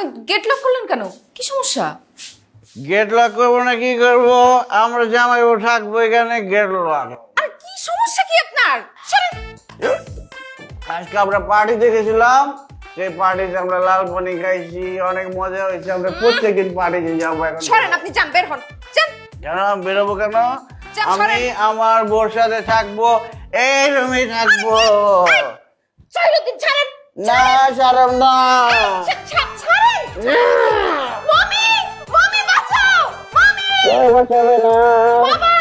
আপনি gate lock করলেন কেন? কি সমস্যা? গেট লক করবো না কি করবো? আমরা জামাই বউ থাকবো এখানে, গেট লক। আর কি সমস্যা কি আপনার? সরেন। আজকে আমরা পার্টিতে গেছিলাম, সেই পার্টিতে আমরা লাল পানি খাইছি, অনেক মজা হয়েছে। আমরা প্রত্যেকদিন পার্টিতে যাবো এখন। সরেন, আপনি যান, বের হন, যান। কেন বেরোবো কেন? যান, আমি সরেন। আমার বউর সাথে থাকবো, এই রুমে থাকবো। সাইরুদ্দিন ছাড়েন। না সারম না। ছাড়েন। মমি, মমি বাঁচাও, মমি। কেউ বাঁচাবে না। বাবা!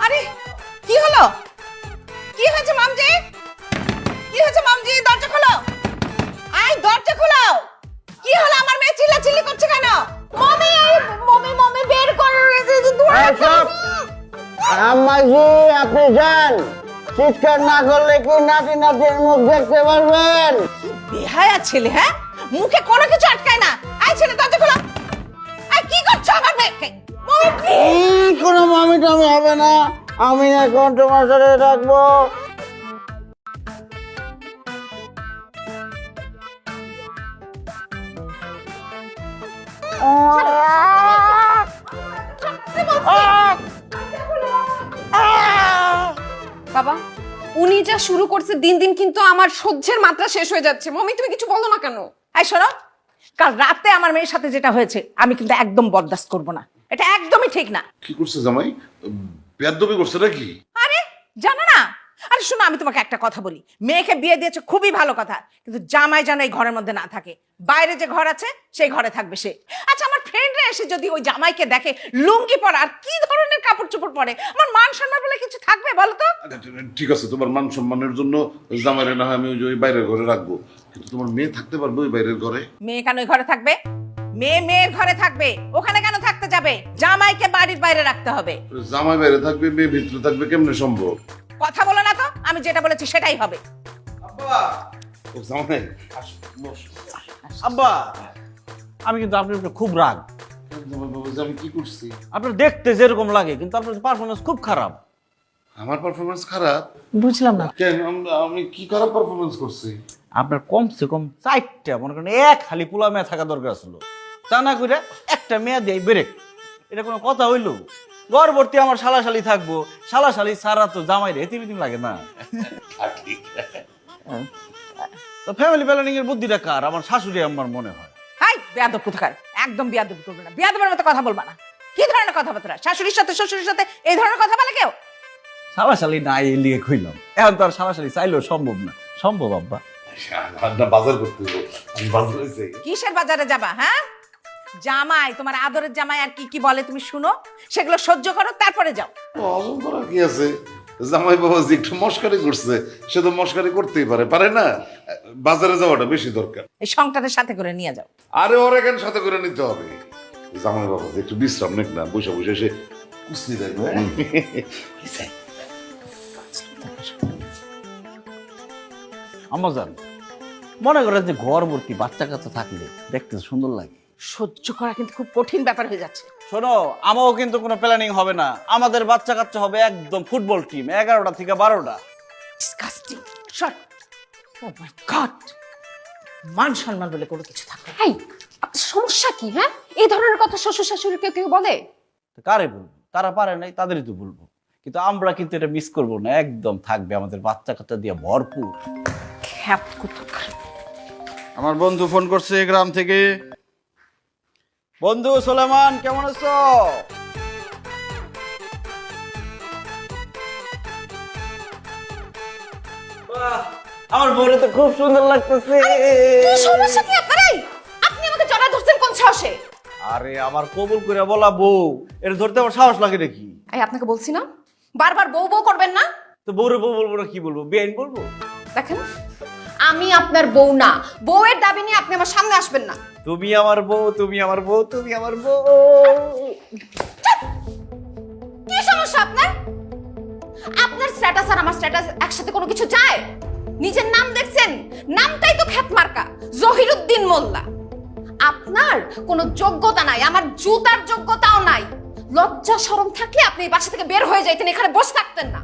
আরে কি হলো? কি হয়েছে মামজি? কি হয়েছে মামজি? দরজা খোলো। আই দরজা খোলো। কি হলো? আমার মেয়ে চিল্লাচিল্লি করছে কেন? মমি, মমি, মমি বের করো। এই সব। আম্মাজি আপনি যান, চিৎকার না করলে কি নাতি নাতির মুখ দেখতে পারবেন? বেহায়া ছেলে, হ্যাঁ? মুখে কোনো কিছু আটকায় না। আই ছেলে দরজা খোলো। আই কি করছো আমার মেয়েকে? মমি! কোনো মামি টামি হবে না, আমি এখন তোমার সাথে থাকবো। বাবা, উনি যা শুরু করছে দিন দিন কিন্তু আমার সহ্যের মাত্রা শেষ হয়ে যাচ্ছে। মমি তুমি কিছু বলো না কেন? এই শোনো, কাল রাতে আমার মেয়ের সাথে যেটা হয়েছে আমি কিন্তু একদম বরদাস্ত করব না। এটা একদমই ঠিক না। কি করছে জামাই? বেয়াদবি করছে নাকি? আরে জানো না? আরে শোনো, আমি তোমাকে একটা কথা বলি। মেয়েকে বিয়ে দিয়েছে খুবই ভালো কথা, কিন্তু জামাই যেন এই ঘরের মধ্যে না থাকে। বাইরে যে ঘর আছে সেই ঘরে থাকবে সে। আচ্ছা, আমার ফ্রেন্ডরা এসে যদি ওই জামাইকে দেখে লুঙ্গি পরা আর কি ধরনের কাপড় চোপড় পরে, আমার মান সম্মান বলে কিছু থাকবে বলো তো? ঠিক আছে, তোমার মান সম্মানের জন্য জামাইরে না হয় আমি ওই বাইরের ঘরে রাখবো, কিন্তু তোমার মেয়ে থাকতে পারবে ওই বাইরের ঘরে? মেয়ে কেন ওই ঘরে থাকবে? মেয়ে মেয়ের ঘরে থাকবে, ওখানে কেন থাকতে যাবে? জামাইকে বাড়ির বাইরে রাখতে হবে। জামাই বাইরে থাকবে, মেয়ে ভিতরে থাকবে, কেমনে সম্ভব? কথা বলো না তো, আমি যেটা বলেছি সেটাই হবে। ও জামাই আসো, বসো। আব্বা, আমি কিন্তু আপনার উপরে খুব রাগ। জামাই বাবা যে আমি কি করছি? আপনার দেখতে যেরকম লাগে কিন্তু আপনার পারফরমেন্স খুব খারাপ। আমার পারফরমেন্স খারাপ? বুঝলাম না। কেন আমি কি খারাপ পারফরমেন্স করছি? আপনার কমসে কম 4টা, মনে করেন এক খালি পোলা মেয়ে থাকা দরকার ছিল। তা না করে একটা মেয়ে দিয়ে ব্রেক, এটা কোনো কথা হইল? গর্ভবর্তী আমার শালাশালি থাকবো, শালাশালি ছাড়া তো জামাই রে এতিম লাগে না। তো ফ্যামিলি প্ল্যানিং এর বুদ্ধিটা কার? আমার শাশুড়ি আমার মনে হয়। হাই বেয়াদব কোথাকার, একদম বেয়াদব করবে না, বেয়াদবের মতো কথা বলবা না। কি ধরনের কথাবার্তা? শাশুড়ির সাথে শ্বশুরের সাথে এই ধরনের কথা বলে কেউ? শালাশালি নাই এই লিগে কইলাম, এখন তো আর শালাশালি চাইলেও সম্ভব না। সম্ভব আব্বা? বাজার করতে যাবো, আমি বাজারে যাই। কিসের বাজারে যাবা? হ্যাঁ, জামাই, তোমার আদরের জামাই আর কি কি বলে তুমি শুনো, সেগুলো সহ্য করো, তারপরে যাও। অজম করার কি আছে? জামাই বাবা যে একটু মস্কারি করছে, সে তো মস্কারি করতেই পারে, পারে না? বাজারে যাওয়াটা বেশি দরকার। এই সংটারের সাথে করে নিয়ে যাও। আরে ওর এখানে সাথে করে নিতে হবে। জামাই বাবা যে একটু বিশ্রাম নেক না, বসে বসে এসে কুস্তি দেখবে। আম্মা জান, মনে করেন যে ঘর ভর্তি বাচ্চা কাচ্চা থাকলে দেখতে সুন্দর লাগে। সহ্য করা কিন্তু খুব কঠিন ব্যাপার হয়ে যাচ্ছে। শোনো, আমাও কিন্তু কোনো প্ল্যানিং হবে না। আমাদের বাচ্চা কাচ্চা হবে একদম ফুটবল টিম, 11টা থেকে 12টা। ডিসকাস্টিং। শট। ও মাই গড, মান সম্মান বলে কোনো কিছু থাকে না। এই, আপনার সমস্যা কি? হ্যাঁ, এই ধরনের কথা শ্বশুর শাশুড়ি কেউ কেউ বলে? তো কারে বলবো? তারা পারে নাই, তাদেরই তো বলবো। কিন্তু আমরা কিন্তু এটা মিস করবো না, একদম থাকবে আমাদের বাচ্চা কাচ্চা দিয়ে ভরপুর। খ্যাপ কোথাকার। আমার বন্ধু ফোন করছে গ্রাম থেকে। বন্ধু সোলেমান, কেমন আছো? বাহ, আমার বউরে তো খুব সুন্দর লাগতেছে। কি সমস্যা কি আপনার? এই, আপনি আমাকে জড়া ধরছেন কোন সাহসে? আরে আমার কবুল করে বলা বউ, এটা ধরতে আমার সাহস লাগে নাকি? এই, আপনাকে বলছি না বারবার বউ বউ করবেন না। তো বউরে বউ বলবো না কি বলবো? বেআইন বলবো? দেখেন, আমি আপনার বউ না। বউয়ের দাবি নিয়ে আপনি আমার সামনে আসবেন না। তুমি আমার বউ, তুমি আমার বউ, তুমি আমার বউ। কি সমস্যা আপনার? আপনার স্ট্যাটাস আর আমার স্ট্যাটাস একসাথে কোনো কিছু যায়? নিজের নাম দেখছেন? নামটাই তো খ্যাত মার্কা, জহিরুদ্দিন মোল্লা। আপনার কোনো যোগ্যতা নাই, আমার জুতার যোগ্যতাও নাই। লজ্জা শরম থাকলে আপনি এই বাসা থেকে বের হয়ে যাইতেন, এখানে বসে থাকতেন না।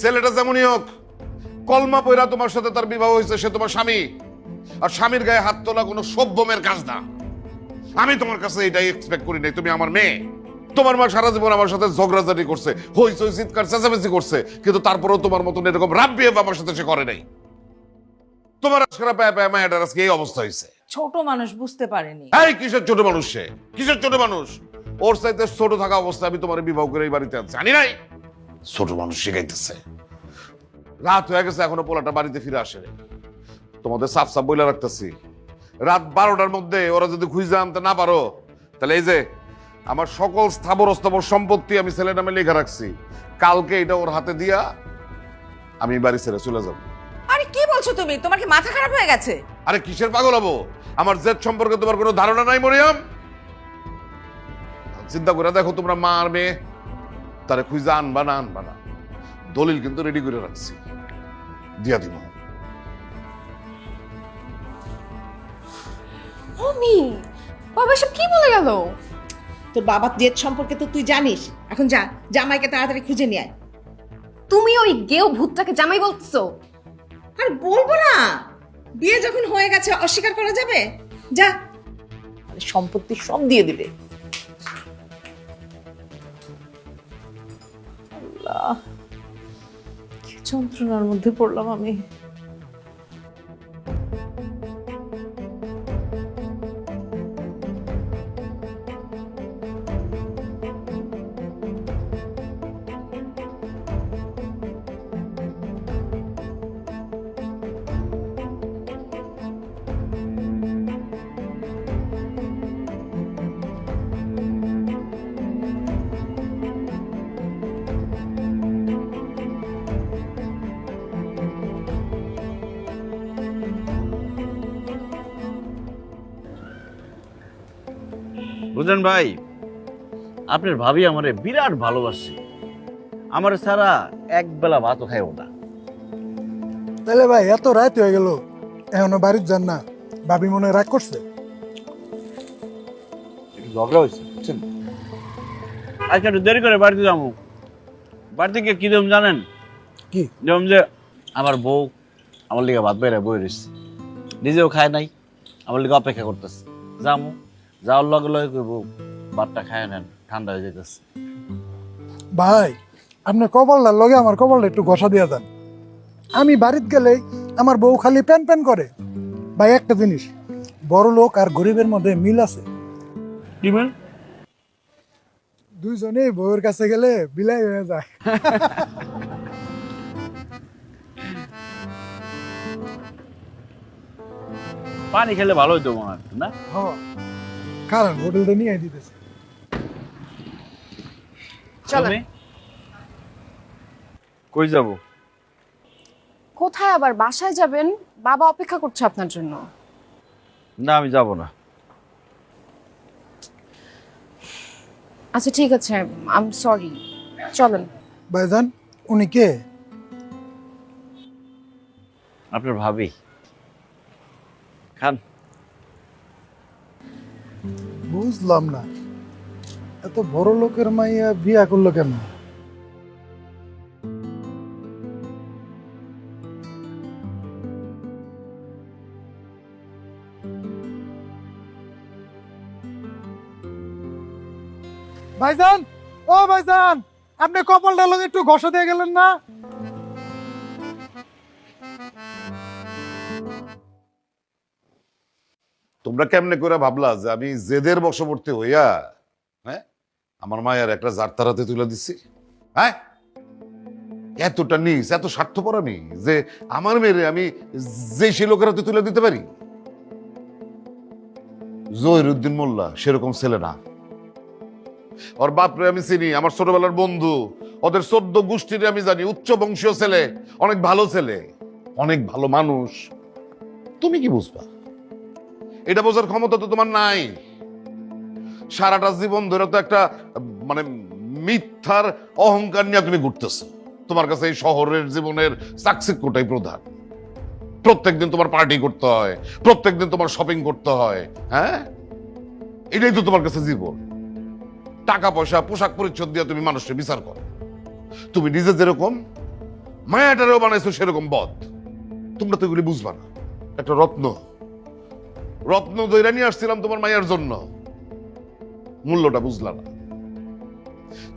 ছেলেটা যেমনই হোক, কলমা পয়রা তোমার সাথে তার বিবাহ হয়েছে, সে তোমার স্বামী। আর স্বামীর গায়ে হাত তোলা কোনো সভ্য মেয়ের কাজ না। আমি তোমার কাছে এটাই এক্সপেক্ট করি নাই। তুমি আমার মেয়ে। তোমার মা সারা জীবন আমার সাথে ঝগড়াঝাটি করছে, হইচই চিৎকার চেঁচামেচি করছে, কিন্তু তারপরেও তোমার মতন এরকম রাব বিহেভ আমার সাথে সে করে নাই। তোমার আজকে পায়ে পায়ে মায়ের আজকে এই অবস্থা হয়েছে। ছোট মানুষ বুঝতে পারেনি। এই কিসের ছোট মানুষ সে? কিসের ছোট মানুষ? ওর চাইতে ছোট থাকা অবস্থায় আমি তোমার বিবাহ করে এই বাড়িতে আনছি, আনি নাই? ছোট মানুষ শিখাইতেছে। রাত হয়ে গেছে, এখনো পোলাটা বাড়িতে ফিরে আসে নাই। তোমাদের সাফ সাফ বইলা রাখতেছি, রাত 12টার মধ্যে ওরা যদি খুঁজে আনতে না পারো, তাহলে এই যে আমার সকল স্থাবর অস্থাবর সম্পত্তি আমি ছেলের নামে লেখা রাখছি, কালকে এটা ওর হাতে দিয়া আমি বাড়ি ছেড়ে চলে যাব। আরে কি বলছো তুমি? তোমার কি মাথা খারাপ হয়ে গেছে? আরে কিসের পাগল হবো? আমার জেদ সম্পর্কে তোমার কোনো ধারণা নাই মরিয়ম? চিন্তা করে দেখো, তোমরা মা আর মেয়ে, তারে খুঁজে আনবা না আনবা না, দলিল কিন্তু রেডি করে রাখছি, দিয়া দিব। মমি, বাবা সব কি বলে গেল? তোর বাবার জেদ সম্পর্কে তো তুই জানিস। এখন যা, জামাইকে তাড়াতাড়ি খুঁজে নিয়ে আয়। তুমি ওই গেও ভূতটাকে জামাই বলছো? আর বলবো না, বিয়ে যখন হয়ে গেছে অস্বীকার করা যাবে? যা, সম্পত্তি সব দিয়ে দিবে। আল্লাহ, কি যন্ত্রণার মধ্যে পড়লাম আমি। বুঝলেন ভাই, আপনার ভাবি আমারে বিরাট ভালোবাসে। আমার ছাড়া এক বেলা ভাতও খাইও না। তাহলে ভাই এত রাত হয়ে গেল, এখনো বাড়ির যান না? ভাবি মনে হয় রাগ করছে? একটু ঝগড়া হয়েছে বুঝছেন। আজকে একটু দেরি করে বাড়িতে যাবো। বাড়িতে গিয়ে কি দেব জানেন? কি? যেমন যে আমার বউ আমার লিগে ভাত বেড়ে বই রয়েছে, নিজেও খায় নাই, আমার লিগে অপেক্ষা করতেছে। যাবো, যাওয়ার লগে লগে কইব ভাতটা খায় নেন, ঠান্ডা হয়ে যেতেছে। ভাই আপনার কপালটার লগে আমার কপালটা একটু ঘষা দিয়ে দেন। আমি বাড়িতে গেলে আমার বউ খালি প্যান প্যান করে। ভাই একটা জিনিস, বড় লোক আর গরিবের মধ্যে মিল আছে। কি বল? দুইজনেই বউয়ের কাছে গেলে বিলাই হয়ে যায়। পানি খেলে ভালো হইতো মনে হয় না? হ্যাঁ, কারণ হোটেলটা নিয়ে দিতেছে। চলো। তুমি? কই যাব? কোথায় আবার? বাসায় যাবেন, বাবা অপেক্ষা করছে আপনার জন্য। না, আমি যাব না। আচ্ছা ঠিক আছে, আই এম সরি, চলেন। ভাইজান উনি কে? আপনার ভাবি। খান। বুঝলাম না, এত বড় লোকের মাইয়া বিয়া করলো কেন? ভাইজান, ও ভাইজান, আপনি কপালটা লগে একটু ঘষা দিয়ে গেলেন না? তোমরা কেমনে করে ভাবলা যে আমি জেদের বশবর্তী হইয়া, হ্যাঁ, আমার মায়ের একটা জারতারাতে তুলে দিচ্ছি? হ্যাঁ, এতটা নিস, এত স্বার্থপর আমি যে আমার মেয়েরে আমি যে সে লোকের হাতে তুলে দিতে পারি? জহিরুদ্দিন মোল্লা সেরকম ছেলে না। ওর বাপরে আমি চিনি, আমার ছোটবেলার বন্ধু, ওদের 14 গোষ্ঠীর আমি জানি, উচ্চ বংশীয় ছেলে, অনেক ভালো ছেলে, অনেক ভালো মানুষ। তুমি কি বুঝবা? এটা বোঝার ক্ষমতা তো তোমার নাই। সারাটা জীবন ধরে তো একটা মানে মিথ্যার অহংকার নিয়ে তুমি ঘুরতেছো। তোমার কাছে এই শহরের জীবনের চাকচিক্যটাই প্রধান। প্রত্যেকদিন তোমার পার্টি করতে হয়, প্রত্যেকদিন তোমার শপিং করতে হয়, হ্যাঁ, এটাই তো তোমার কাছে জীবন। টাকা পয়সা পোশাক পরিচ্ছদ দিয়ে তুমি মানুষকে বিচার করো। তুমি নিজে যেরকম মায়াটারেও বানাইছো সেরকম বদ। তোমরা তো এগুলি বুঝবা না। একটা রত্ন রত্ন দইরা নিয়ে আসছিলাম তোমার মায়ের জন্য, মূল্যটা বুঝলা না।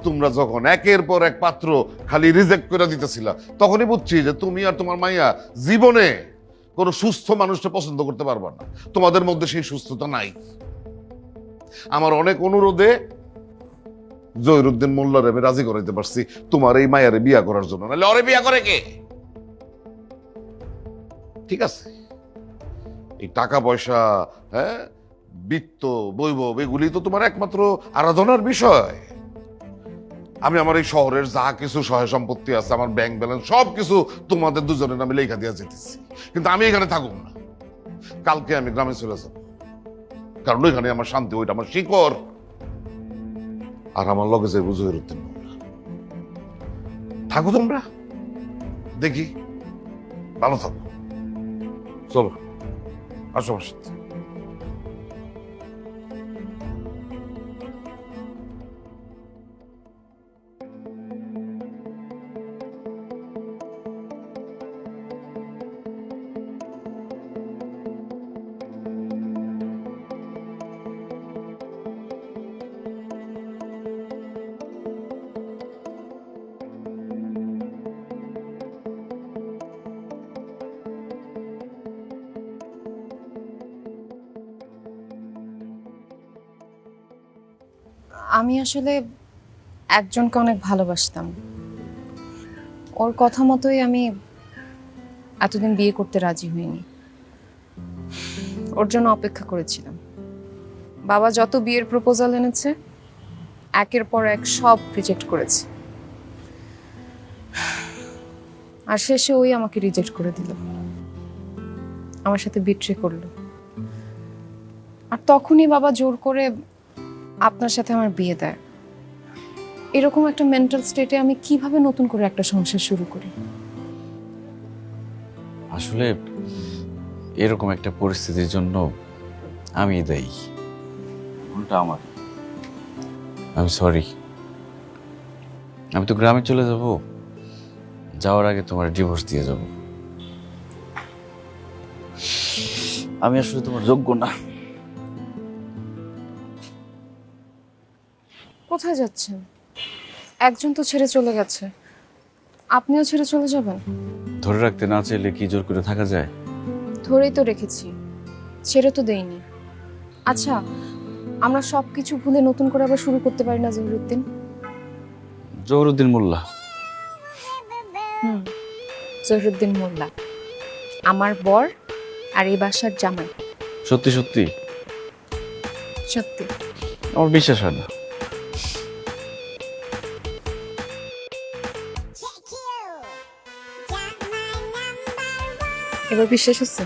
তোমরা যখন একের পর এক পাত্র খালি রিজেক্ট করে দিতেছিলা, তখনই বুঝছি যে তুমি আর তোমার মাইয়া জীবনে কোনো সুস্থ মানুষকে পছন্দ করতে পারবা না। তোমাদের মধ্যে সেই সুস্থতা নাই। আমার অনেক অনুরোধে জহিরুদ্দিন মোল্লার আমি রাজি করাইতে পারছি তোমার এই মায়ারে বিয়া করার জন্য, নাহলে ওরে বিয়া করে কে? ঠিক আছে, এই টাকা পয়সা, হ্যাঁ, বিত্ত বৈভব, এগুলি তো তোমার একমাত্র আরাধনার বিষয়। আমি আমার এই শহরের যা কিছু সহায় সম্পত্তি আছে, আমার ব্যাংক ব্যালেন্স সবকিছু তোমাদের দুজনের নামে লেখা দিয়া যেতেছি, কিন্তু আমি এখানে থাকুক না। কালকে আমি গ্রামে চলে যাব, কারণ ওইখানে আমার শান্তি, ওইটা আমার শিকড়। আর আমার লগে যে জহিরুদ্দিন মোল্লা, থাকো তোমরা, দেখি ভালো থাকো। চলো আসো আমার সাথে। আমি আসলে একজনকে অনেক ভালোবাসতাম। ওর কথা মতোই আমি এতদিন বিয়ে করতে রাজি হইনি। ওর জন্য অপেক্ষা করেছিলাম। বাবা যত বিয়ের প্রপোজাল এনেছে, একের পর এক সব রিজেক্ট করেছে। আর শেষে ওই আমাকে রিজেক্ট করে দিল, আমার সাথে বিট্রে করলো। আর তখনই বাবা জোর করে আপনার সাথে আমার বিয়ে দেয়। এরকম একটা মেন্টাল স্টেটে আমি কিভাবে নতুন করে একটা সংসার শুরু করি? আসলে এরকম একটা পরিস্থিতির জন্য আমি দায়ী, ভুলটা আমার। আমি সরি। আমি তো গ্রামে চলে যাব, যাওয়ার আগে তোমার ডিভোর্স দিয়ে যাব। আমি আসলে তোমার যোগ্য না। কোথায় যাচ্ছেন? একজন তো ছেড়ে চলে গেছে, আপনিও ছেড়ে চলে যাবেন? ধরে রাখতে না চাইলে কি জোর করে থাকা যায়? ধরেই তো রেখেছি, ছেড়ে তো দেইনি। আচ্ছা, আমরা সবকিছু ভুলে নতুন করে আবার শুরু করতে পারি না জহিরুদ্দিন? জহিরুদ্দিন মোল্লা। জহিরুদ্দিন মোল্লা আমার বর আর এই বাসার জামাই। সত্যি সত্যি? সত্যি। আমার বিশ্বাস হয় না। এবার বিশ্বাস হচ্ছে?